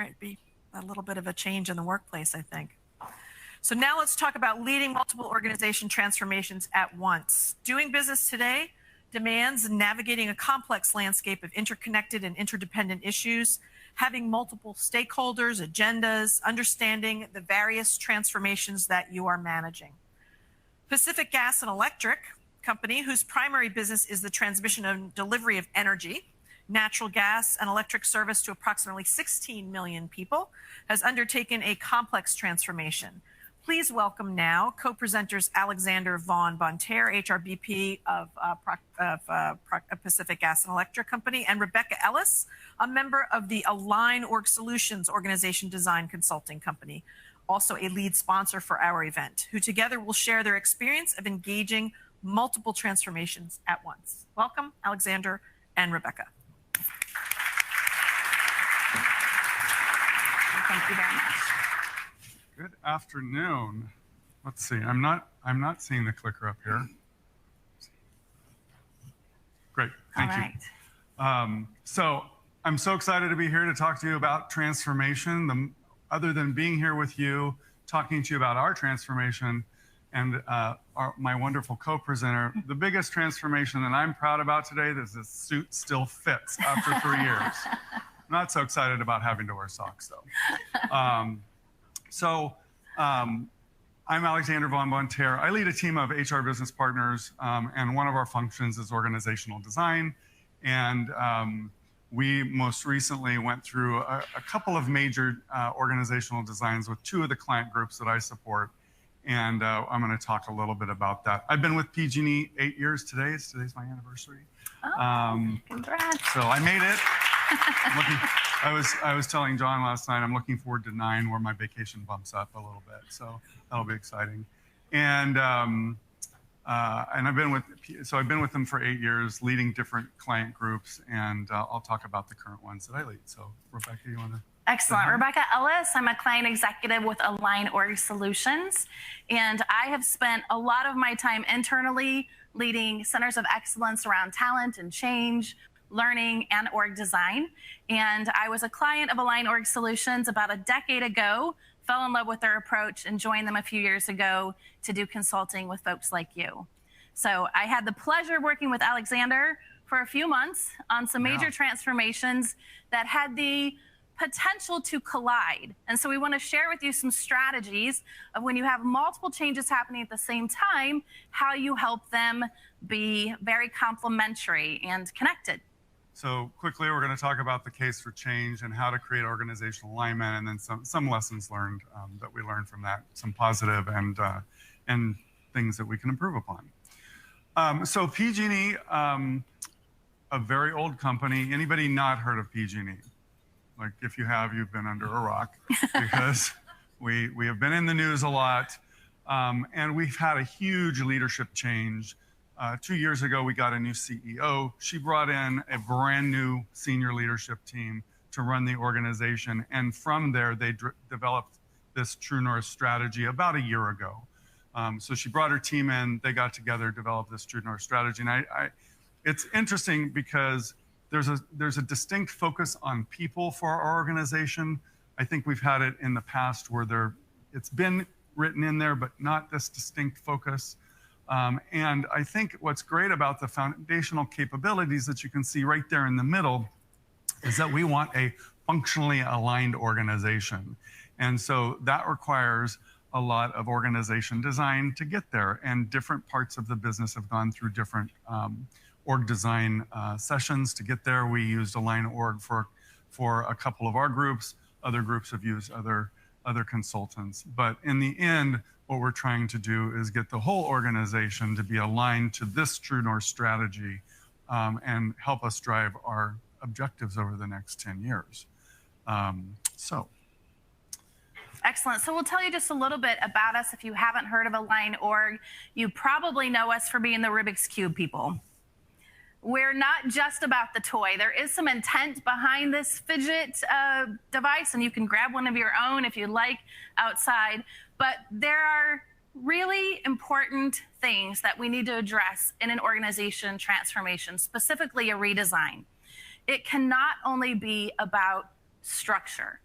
Right, be a little bit of a change in the workplace, I think. So now let's talk about leading multiple organization transformations at once. Doing business today demands navigating a complex landscape of interconnected and interdependent issues, having multiple stakeholders, agendas, understanding the various transformations that you are managing. Pacific Gas and Electric Company, whose primary business is the transmission and delivery of energy, natural gas and electric service to approximately 16 million people, has undertaken a complex transformation. Please welcome now co-presenters Alexander Vaughan-Bonterre, HRBP of Pacific Gas and Electric Company, and Rebecca Ellis, a member of the AlignOrg Solutions Organization Design Consulting Company, also a lead sponsor for our event, who together will share their experience of engaging multiple transformations at once. Welcome, Alexander and Rebecca. Thank you very much. Good afternoon. Let's see. I'm not seeing the clicker up here. Great. Thank you. So I'm so excited to be here to talk to you about transformation. Other than being here with you, talking to you about our transformation and my wonderful co-presenter, the biggest transformation that I'm proud about today is this suit still fits after 3 years. Not so excited about having to wear socks, though. I'm Alexander Vaughan-Bonterre. I lead a team of HR business partners, and one of our functions is organizational design. And we most recently went through a couple of major organizational designs with 2 of the client groups that I support. And I'm going to talk a little bit about that. I've been with PG&E 8 years today. Today's my anniversary. Congrats. So I made it. I was telling John last night, I'm looking forward to 9, where my vacation bumps up a little bit. So that'll be exciting. And I've been with them for 8 years, leading different client groups, and I'll talk about the current ones that I lead. So Rebecca, you want to? Excellent. Rebecca Ellis. I'm a client executive with AlignOrg Solutions, and I have spent a lot of my time internally leading centers of excellence around talent and change, learning, and org design. And I was a client of AlignOrg Solutions about a decade ago, fell in love with their approach, and joined them a few years ago to do consulting with folks like you. So I had the pleasure of working with Alexander for a few months on some major transformations that had the potential to collide. And so we want to share with you some strategies of when you have multiple changes happening at the same time, how you help them be very complementary and connected. So quickly, we're going to talk about the case for change and how to create organizational alignment, and then some lessons learned that we learned from that, some positive and things that we can improve upon. So PG&E, a very old company. Anybody not heard of PG&E? Like, if you have, you've been under a rock, because we have been in the news a lot, and we've had a huge leadership change. 2 years ago, we got a new CEO. She brought in a brand new senior leadership team to run the organization. And from there, they developed this True North strategy about a year ago. So she brought her team in, they got together, developed this True North strategy. And it's interesting because there's a distinct focus on people for our organization. I think we've had it in the past where it's been written in there, but not this distinct focus. And I think what's great about the foundational capabilities that you can see right there in the middle is that we want a functionally aligned organization. And so that requires a lot of organization design to get there. And different parts of the business have gone through different org design sessions to get there. We used AlignOrg for a couple of our groups. Other groups have used other consultants. But in the end, what we're trying to do is get the whole organization to be aligned to this True North strategy and help us drive our objectives over the next 10 years. Excellent. So we'll tell you just a little bit about us. If you haven't heard of AlignOrg, you probably know us for being the Rubik's Cube people. We're not just about the toy. There is some intent behind this fidget device, and you can grab one of your own if you'd like outside. But there are really important things that we need to address in an organization transformation, specifically a redesign. It cannot only be about structure.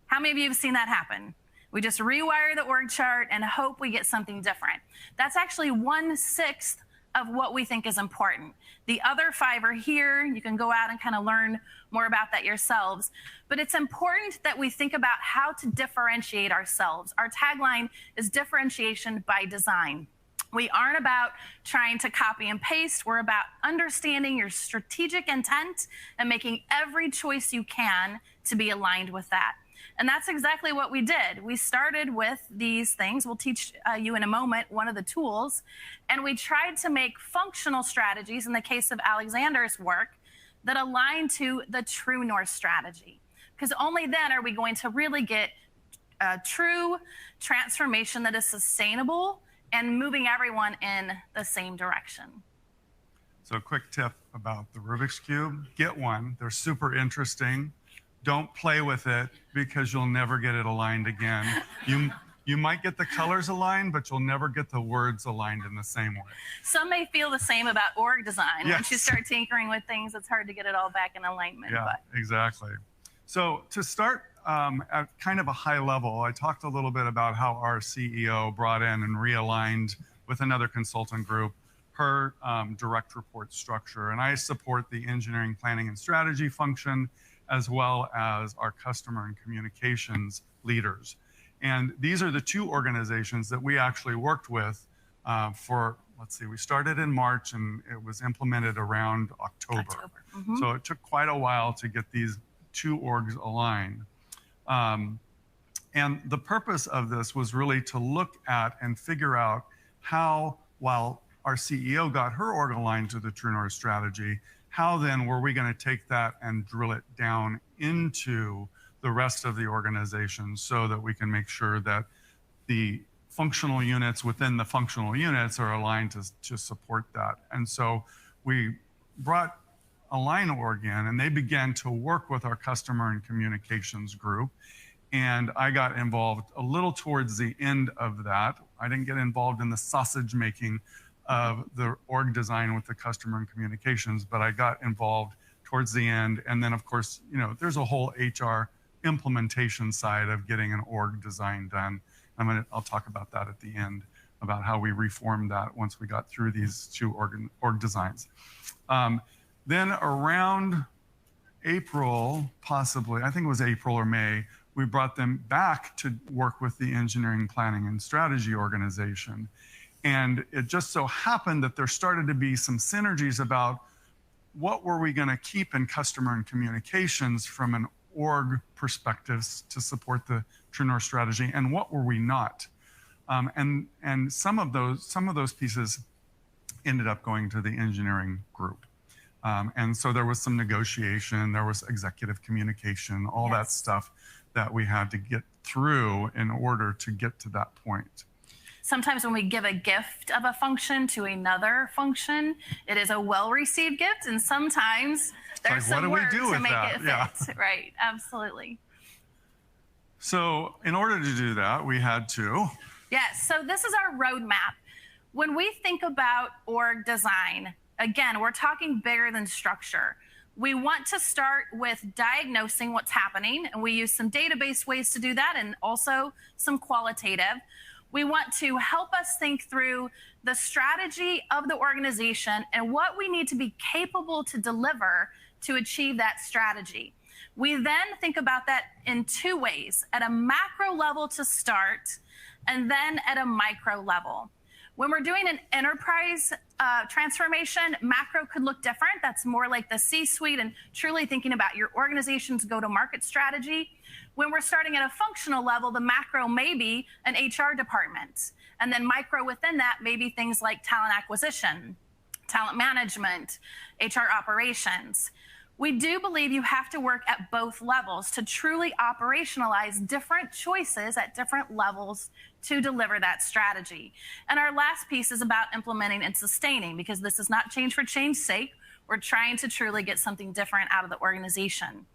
How many of you have seen that happen? We just rewire the org chart and hope we get something different. That's actually 1/6 of what we think is important. The other 5 are here. You can go out and kind of learn more about that yourselves. But it's important that we think about how to differentiate ourselves. Our tagline is differentiation by design. We aren't about trying to copy and paste. We're about understanding your strategic intent and making every choice you can to be aligned with that. And that's exactly what we did. We started with these things. We'll teach you in a moment one of the tools. And we tried to make functional strategies, in the case of Alexander's work, that align to the true North strategy. Because only then are we going to really get a true transformation that is sustainable and moving everyone in the same direction. So a quick tip about the Rubik's Cube, get one. They're super interesting. Don't play with it because you'll never get it aligned again. You might get the colors aligned, but you'll never get the words aligned in the same way. Some may feel the same about org design. Yes. Once you start tinkering with things, it's hard to get it all back in alignment. Yeah, exactly. So to start at kind of a high level, I talked a little bit about how our CEO brought in and realigned with another consultant group her direct report structure. And I support the engineering, planning, and strategy function, as well as our customer and communications leaders. And these are the 2 organizations that we actually worked with for, let's see, we started in March and it was implemented around October. Mm-hmm. So it took quite a while to get these 2 orgs aligned. And the purpose of this was really to look at and figure out how, while our CEO got her org aligned to the True North strategy, how then were we going to take that and drill it down into the rest of the organization so that we can make sure that the functional units within the functional units are aligned to support that. And so we brought AlignOrg in, and they began to work with our customer and communications group. And I got involved a little towards the end of that. I didn't get involved in the sausage making of the org design with the customer and communications, but I got involved towards the end. And then of course, there's a whole HR implementation side of getting an org design done. I'll talk about that at the end, about how we reformed that once we got through these 2 org designs. Then around April, possibly, I think it was April or May, we brought them back to work with the engineering, planning, and strategy organization. And it just so happened that there started to be some synergies about what were we going to keep in customer and communications from an org perspective to support the True North strategy, and what were we not. And some of those pieces ended up going to the engineering group. And so there was some negotiation, there was executive communication, all that stuff that we had to get through in order to get to that point. Sometimes when we give a gift of a function to another function, it is a well-received gift, and sometimes there's some work to make it fit. Right, absolutely. So in order to do that, we had to. Yes, so this is our roadmap. When we think about org design, again, we're talking bigger than structure. We want to start with diagnosing what's happening, and we use some database ways to do that and also some qualitative. We want to help us think through the strategy of the organization and what we need to be capable to deliver to achieve that strategy. We then think about that in 2 ways, at a macro level to start, and then at a micro level. When we're doing an enterprise transformation, macro could look different. That's more like the C-suite and truly thinking about your organization's go-to-market strategy. When we're starting at a functional level, the macro may be an HR department. And then micro within that may be things like talent acquisition, talent management, HR operations. We do believe you have to work at both levels to truly operationalize different choices at different levels to deliver that strategy. And our last piece is about implementing and sustaining, because this is not change for change's sake. We're trying to truly get something different out of the organization.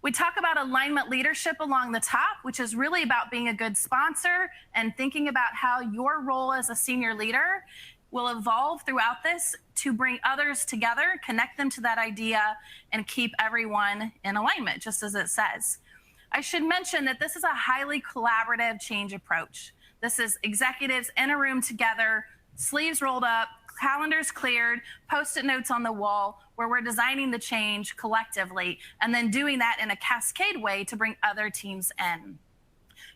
We talk about alignment leadership along the top, which is really about being a good sponsor and thinking about how your role as a senior leader will evolve throughout this to bring others together, connect them to that idea, and keep everyone in alignment, just as it says. I should mention that this is a highly collaborative change approach. This is executives in a room together, sleeves rolled up, calendars cleared, Post-it notes on the wall, where we're designing the change collectively, and then doing that in a cascade way to bring other teams in.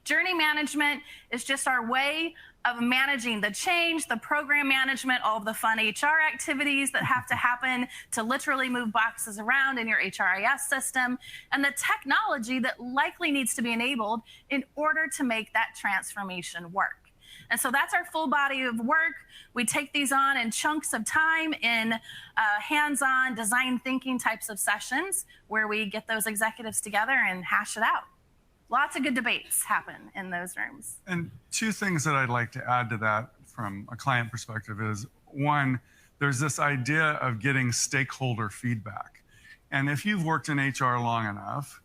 Journey management is just our way of managing the change, the program management, all of the fun HR activities that have to happen to literally move boxes around in your HRIS system, and the technology that likely needs to be enabled in order to make that transformation work. And so that's our full body of work. We take these on in chunks of time in hands-on design thinking types of sessions where we get those executives together and hash it out. Lots of good debates happen in those rooms. And two things that I'd like to add to that from a client perspective is, one, there's this idea of getting stakeholder feedback. And if you've worked in HR long enough,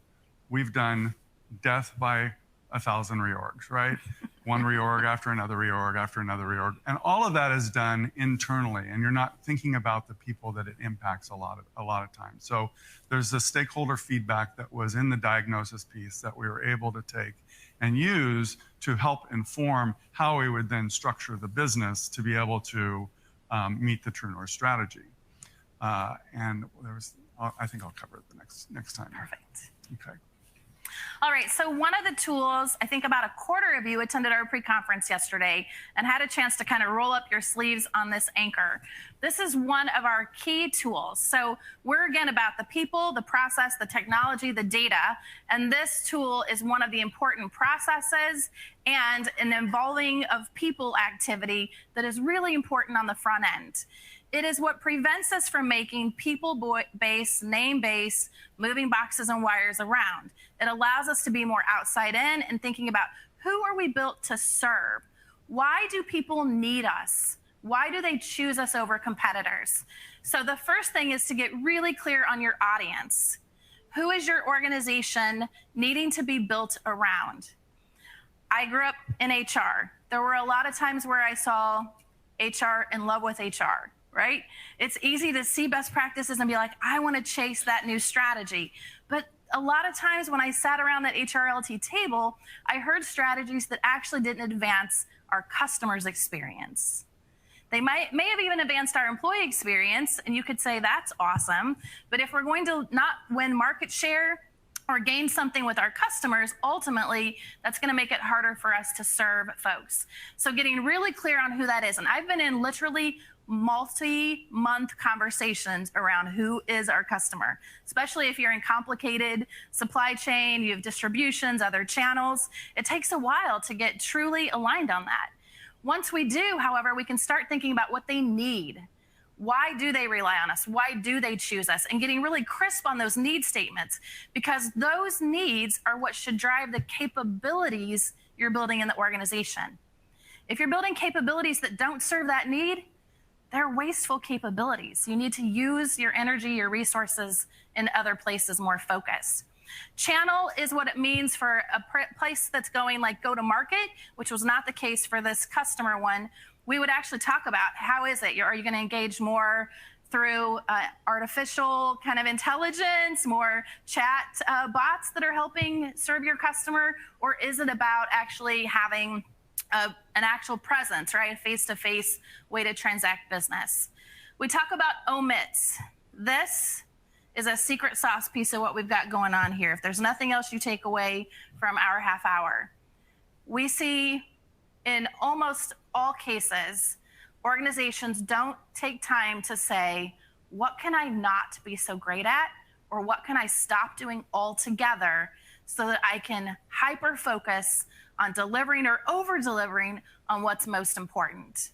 we've done death by 1,000 reorgs, right? One reorg after another reorg after another reorg. And all of that is done internally, and you're not thinking about the people that it impacts a lot of times. So there's the stakeholder feedback that was in the diagnosis piece that we were able to take and use to help inform how we would then structure the business to be able to meet the True North strategy. And there was, I think I'll cover it the next time. Perfect. Okay. All right, so one of the tools, I think about a quarter of you attended our pre-conference yesterday and had a chance to kind of roll up your sleeves on this anchor. This is one of our key tools. So we're, again, about the people, the process, the technology, the data, and this tool is one of the important processes and an involving of people activity that is really important on the front end. It is what prevents us from making people-based, name-based, moving boxes and wires around. It allows us to be more outside in and thinking about who are we built to serve? Why do people need us? Why do they choose us over competitors? So the first thing is to get really clear on your audience. Who is your organization needing to be built around? I grew up in HR. There were a lot of times where I saw HR in love with HR. Right? It's easy to see best practices and be like, I want to chase that new strategy. But a lot of times when I sat around that HRLT table, I heard strategies that actually didn't advance our customers' experience. They may have even advanced our employee experience, and you could say that's awesome. But if we're going to not win market share or gain something with our customers, ultimately, that's going to make it harder for us to serve folks. So getting really clear on who that is. And I've been in literally multi-month conversations around who is our customer, especially if you're in complicated supply chain, you have distributions, other channels. It takes a while to get truly aligned on that. Once we do, however, we can start thinking about what they need. Why do they rely on us? Why do they choose us? And getting really crisp on those need statements, because those needs are what should drive the capabilities you're building in the organization. If you're building capabilities that don't serve that need, they're wasteful capabilities. You need to use your energy, your resources in other places more focused. Channel is what it means for a place that's going like go to market, which was not the case for this customer one. We would actually talk about how is it? Are you going to engage more through artificial kind of intelligence, more chat bots that are helping serve your customer? Or is it about actually having an actual presence, right? A face-to-face way to transact business. We talk about omits. This is a secret sauce piece of what we've got going on here. If there's nothing else you take away from our half hour, we see in almost all cases, organizations don't take time to say, what can I not be so great at? Or what can I stop doing altogether so that I can hyper-focus on delivering or over-delivering on what's most important?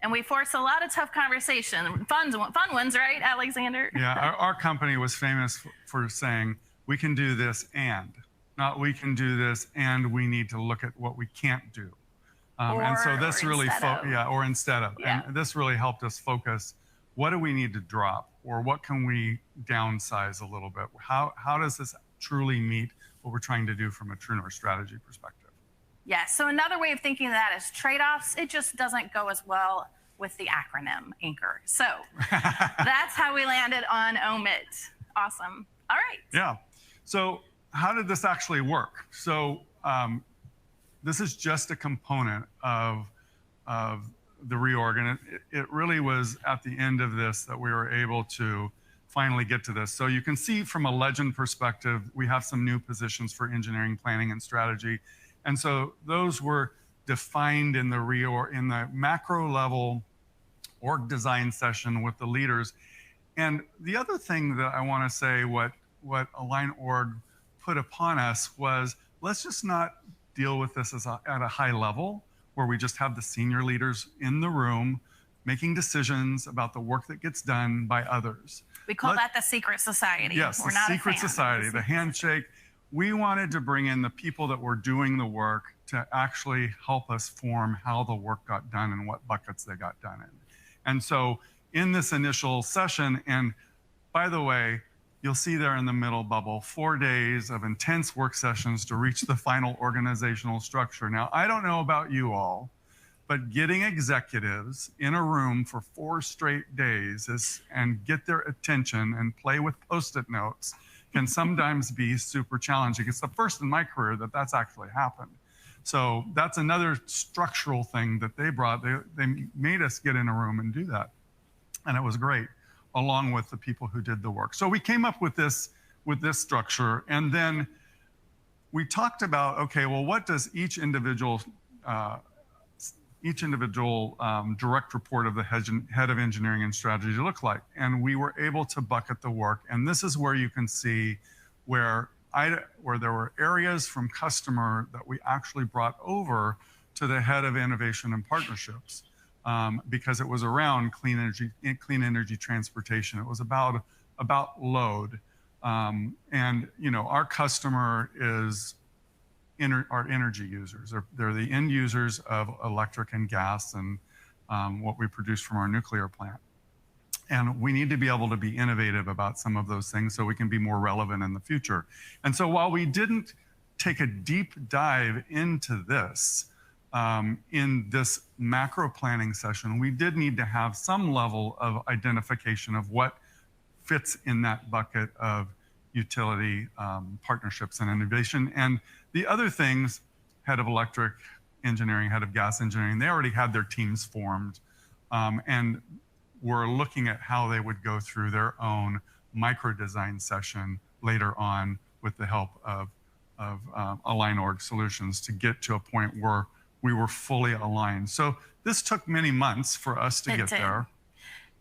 And we force a lot of tough conversation, fun ones, right, Alexander? Yeah, our company was famous for saying, we can do this and, not we can do this and we need to look at what we can't do. And so this really, instead of. Yeah. And this really helped us focus, what do we need to drop? Or what can we downsize a little bit? How does this truly meet what we're trying to do from a True North strategy perspective? Yeah, so another way of thinking of that is trade-offs. It just doesn't go as well with the acronym ANCHOR. So that's how we landed on OMIT. Awesome. All right. Yeah. So how did this actually work? So this is just a component of the reorg, and it really was at the end of this that we were able to finally get to this. So you can see from a legend perspective, we have some new positions for engineering, planning, and strategy. And so those were defined in the macro level org design session with the leaders. And the other thing that I want to say, what AlignOrg put upon us was, let's just not deal with this at a high level where we just have the senior leaders in the room making decisions about the work that gets done by others. We call that the secret society. Yes, the secret society, the handshake. We wanted to bring in the people that were doing the work to actually help us form how the work got done and what buckets they got done in. And so in this initial session, and by the way, you'll see there in the middle bubble, 4 days of intense work sessions to reach the final organizational structure. Now, I don't know about you all, but getting executives in a room for 4 straight days and get their attention and play with Post-it notes can sometimes be super challenging. It's the first in my career that that's actually happened. So that's another structural thing that they brought. They made us get in a room and do that. And it was great, along with the people who did the work. So we came up with this structure, and then we talked about, okay, well, what does each individual direct report of the head of engineering and strategy look like? And we were able to bucket the work. And this is where you can see where there were areas from customer that we actually brought over to the head of innovation and partnerships, because it was around clean energy transportation. It was about load. And our customer is our energy users. They're the end users of electric and gas and what we produce from our nuclear plant. And we need to be able to be innovative about some of those things so we can be more relevant in the future. And so while we didn't take a deep dive into this in this macro planning session, we did need to have some level of identification of what fits in that bucket of utility partnerships and innovation. And the other things, head of electric engineering, head of gas engineering, they already had their teams formed and were looking at how they would go through their own micro design session later on with the help of AlignOrg solutions to get to a point where we were fully aligned. So this took many months for us to get there.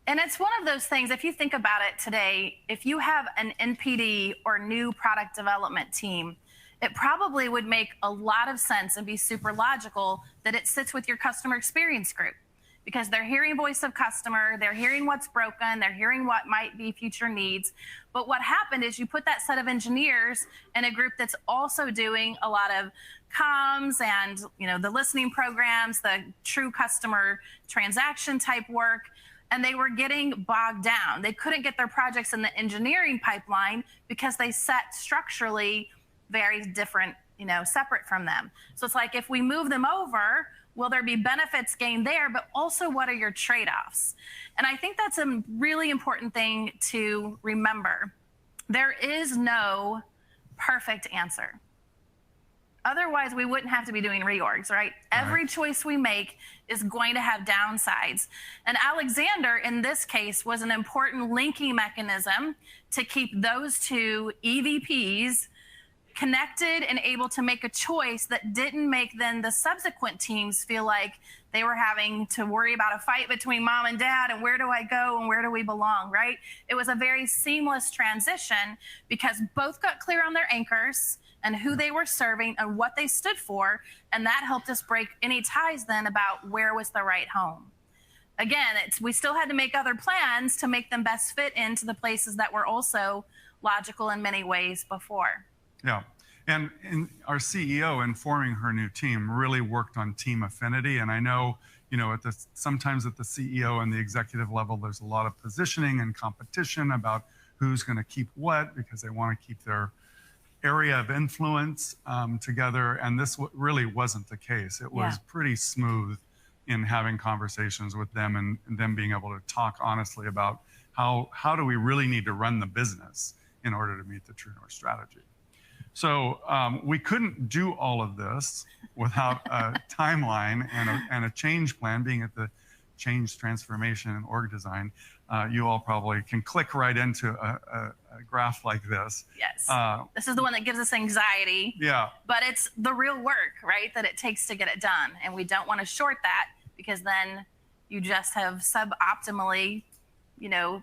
And it's one of those things, if you think about it today, if you have an NPD or new product development team, it probably would make a lot of sense and be super logical that it sits with your customer experience group, because they're hearing voice of customer, they're hearing what's broken, they're hearing what might be future needs. But what happened is you put that set of engineers in a group that's also doing a lot of comms and the listening programs, the true customer transaction type work, and they were getting bogged down. They couldn't get their projects in the engineering pipeline because they sat structurally very different, separate from them. So it's like, if we move them over, will there be benefits gained there, but also what are your trade-offs? And I think that's a really important thing to remember. There is no perfect answer. Otherwise, we wouldn't have to be doing reorgs, right? Every choice we make is going to have downsides. And Alexander, in this case, was an important linking mechanism to keep those two EVPs connected and able to make a choice that didn't make then the subsequent teams feel like they were having to worry about a fight between mom and dad and where do I go and where do we belong, right? It was a very seamless transition because both got clear on their anchors and who they were serving and what they stood for, and that helped us break any ties then about where was the right home. Again, we still had to make other plans to make them best fit into the places that were also logical in many ways before. Yeah, and our CEO in forming her new team really worked on team affinity. And I know, sometimes at the CEO and the executive level, there's a lot of positioning and competition about who's going to keep what because they want to keep their area of influence together. And this really wasn't the case. It was pretty smooth in having conversations with them and them being able to talk honestly about how do we really need to run the business in order to meet the True North strategy. So we couldn't do all of this without a timeline and a change plan. Being at the change, transformation, and org design, you all probably can click right into a graph like this. Yes. This is the one that gives us anxiety. Yeah. But it's the real work, right, that it takes to get it done. And we don't want to short that, because then you just have suboptimally,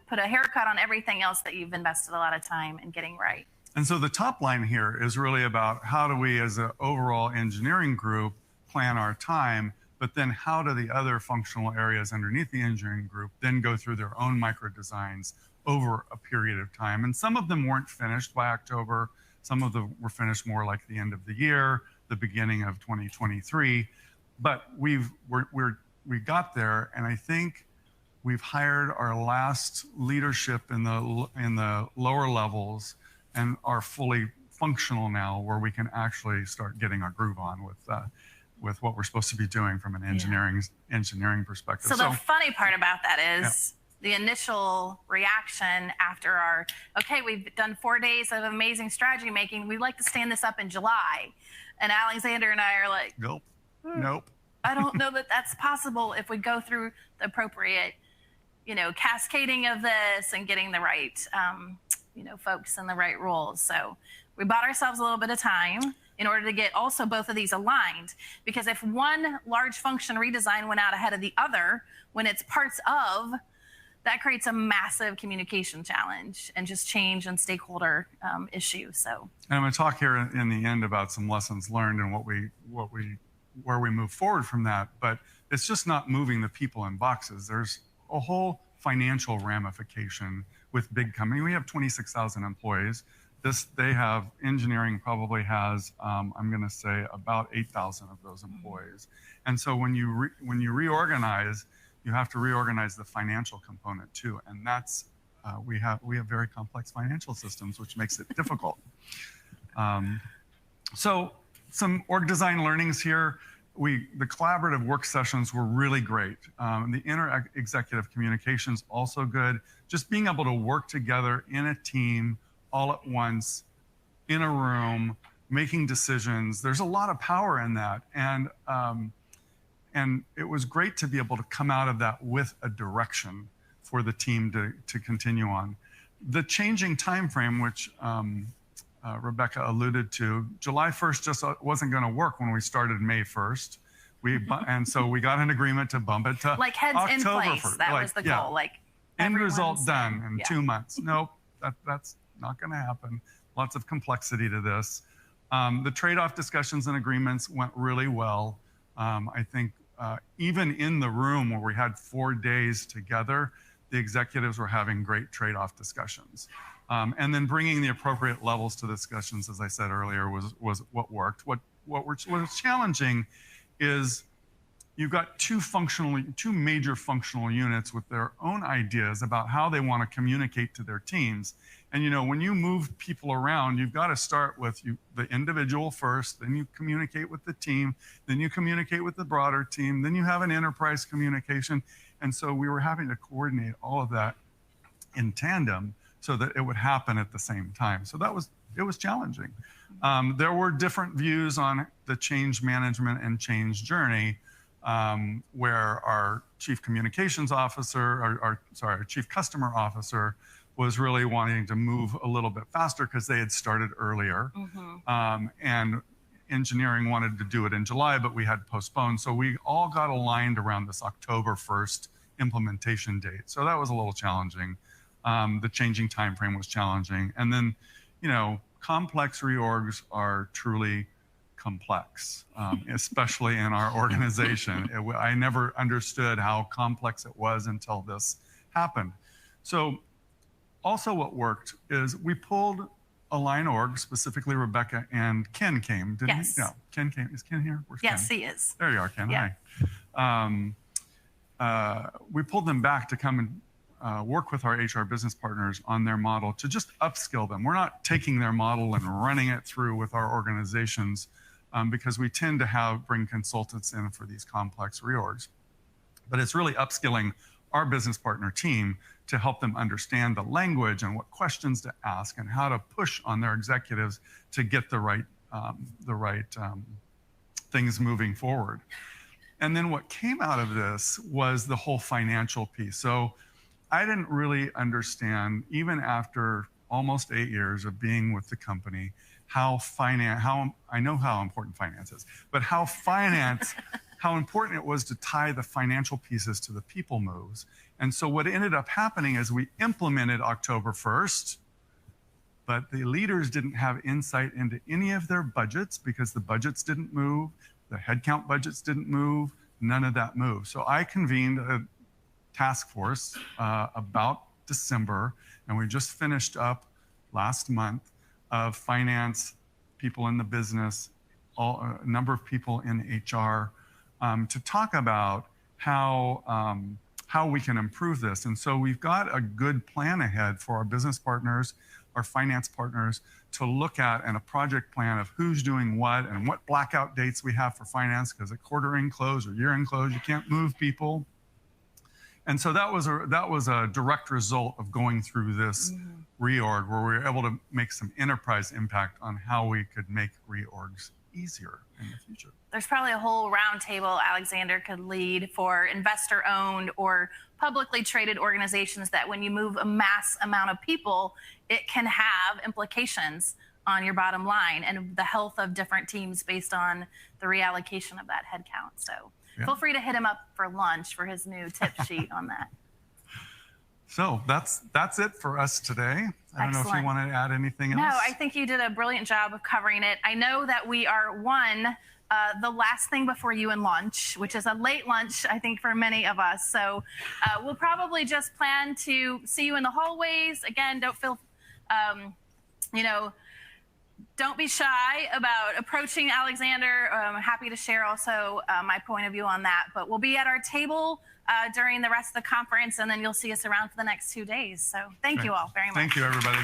put a haircut on everything else that you've invested a lot of time in getting right. And so the top line here is really about how do we as an overall engineering group plan our time, but then how do the other functional areas underneath the engineering group then go through their own micro designs over a period of time. And some of them weren't finished by October. Some of them were finished more like the end of the year, the beginning of 2023. But we got there, and I think we've hired our last leadership in the lower levels and are fully functional now, where we can actually start getting our groove on with what we're supposed to be doing from an engineering perspective. So the funny part about that is the initial reaction after okay, we've done 4 days of amazing strategy making. We'd like to stand this up in July. And Alexander and I are like, nope. I don't know that that's possible if we go through the appropriate, cascading of this and getting the right, folks in the right roles. So we bought ourselves a little bit of time in order to get also both of these aligned. Because if one large function redesign went out ahead of the other, when it's parts of, that creates a massive communication challenge and just change and stakeholder issue. So, and I'm going to talk here in the end about some lessons learned and where we move forward from that. But it's just not moving the people in boxes. There's a whole financial ramification with big company. We have 26,000 employees. Engineering probably has, I'm going to say, about 8,000 of those employees. And so when you reorganize, you have to reorganize the financial component too. And that's, we have very complex financial systems, which makes it difficult. So some org design learnings here. The collaborative work sessions were really great. The inter-executive communications also good. Just being able to work together in a team all at once, in a room, making decisions. There's a lot of power in that. And it was great to be able to come out of that with a direction for the team to continue on. The changing time frame, which Rebecca alluded to, July 1st just wasn't going to work when we started May 1st. And so we got an agreement to bump it to like heads October in place. 1st. That was the goal. Like end result done in 2 months. Nope, that's not going to happen. Lots of complexity to this. The trade-off discussions and agreements went really well. I think even in the room where we had 4 days together, the executives were having great trade-off discussions. And then bringing the appropriate levels to the discussions, as I said earlier, was what worked. What was challenging is you've got two major functional units with their own ideas about how they want to communicate to their teams. And when you move people around, you've got to start with the individual first, then you communicate with the team, then you communicate with the broader team, then you have an enterprise communication. And so we were having to coordinate all of that in tandem so that it would happen at the same time. So it was challenging. There were different views on the change management and change journey, where our chief communications officer, our chief customer officer was really wanting to move a little bit faster because they had started earlier. And engineering wanted to do it in July, but we had postponed. So we all got aligned around this October 1st implementation date. So that was a little challenging. The changing time frame was challenging. And then, complex reorgs are truly complex, especially in our organization. I never understood how complex it was until this happened. So also what worked is we pulled AlignOrg, specifically Rebecca and Ken came, didn't Yes. he? No, Ken came. Is Ken here? Where's Yes, Ken? he is. There you are, Ken. Yeah. Hi. We pulled them back to come and work with our HR business partners on their model to just upskill them. We're not taking their model and running it through with our organizations because we tend to bring consultants in for these complex reorgs. But it's really upskilling our business partner team to help them understand the language and what questions to ask and how to push on their executives to get the right things moving forward. And then what came out of this was the whole financial piece. So I didn't really understand, even after almost 8 years of being with the company, how I know how important finance is, but how important it was to tie the financial pieces to the people moves. And so what ended up happening is we implemented October 1st, but the leaders didn't have insight into any of their budgets because the budgets didn't move, the headcount budgets didn't move, none of that moved. So I convened a task force about December, and we just finished up last month of finance, people in the business, a number of people in HR, to talk about how we can improve this. And so we've got a good plan ahead for our business partners, our finance partners, to look at, and a project plan of who's doing what and what blackout dates we have for finance, because at quarter end close or year end close, you can't move people. And so that was a direct result of going through this reorg, where we were able to make some enterprise impact on how we could make reorgs easier in the future. There's probably a whole roundtable Alexander could lead for investor-owned or publicly traded organizations that when you move a mass amount of people, it can have implications on your bottom line and the health of different teams based on the reallocation of that headcount. So feel free to hit him up for lunch for his new tip sheet on that. So that's it for us today. I don't know if you want to add anything else. No, I think you did a brilliant job of covering it. I know that we are the last thing before you and lunch, which is a late lunch, I think, for many of us. So we'll probably just plan to see you in the hallways. Again, don't feel, don't be shy about approaching Alexander. I'm happy to share also my point of view on that. But we'll be at our table during the rest of the conference, and then you'll see us around for the next 2 days. So thank you all very much. Thank you, everybody.